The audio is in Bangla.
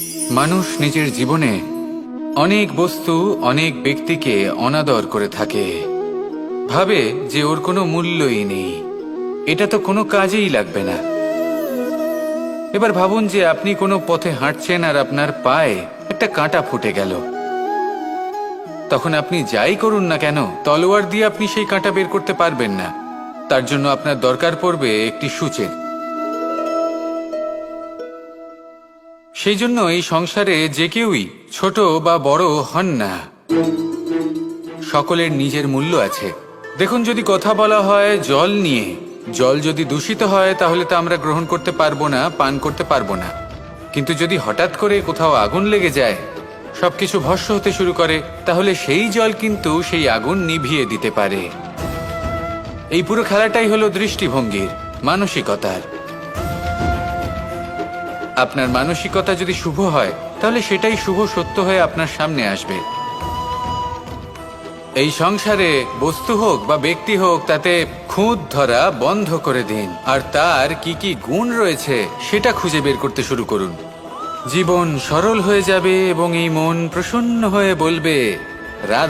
মানুষ নিজের জীবনে অনেক বস্তু অনেক ব্যক্তিকে অনাদর করে থাকে, ভাবে যে ওর কোনো মূল্যই নেই, এটা তো কোনো কাজেই লাগবে না। এবার ভাবুন যে আপনি কোনো পথে হাঁটছেন আর আপনার পায়ে একটা কাঁটা ফুটে গেল। তখন আপনি যাই করুন না কেন, তলোয়ার দিয়ে আপনি সেই কাঁটা বের করতে পারবেন না। তার জন্য আপনার দরকার পড়বে একটি সূচের। সেই জন্য এই সংসারে যে কেউই ছোট বা বড় হন না, সকলের নিজের মূল্য আছে। দেখুন, যদি কথা বলা হয় জল নিয়ে, জল যদি দূষিত হয় তাহলে তা আমরা গ্রহণ করতে পারবো না, পান করতে পারবো না। কিন্তু যদি হঠাৎ করে কোথাও আগুন লেগে যায়, সবকিছু ভস্ম হতে শুরু করে, তাহলে সেই জল কিন্তু সেই আগুন নিভিয়ে দিতে পারে। এই পুরো খেলাটাই হলো দৃষ্টিভঙ্গির, মানসিকতার। আপনার মানসিকতা যদি শুভ হয় তাহলে সেটাই শুভ সত্য হয়ে আপনার সামনে আসবে। এই সংসারে বস্তু হোক বা ব্যক্তি হোক, তাতে খুঁত ধরা বন্ধ করে দিন আর তার কি কি গুণ রয়েছে সেটা খুঁজে বের করতে শুরু করুন। জীবন সরল হয়ে যাবে এবং এই মন প্রসন্ন হয়ে বলবে, রাধা।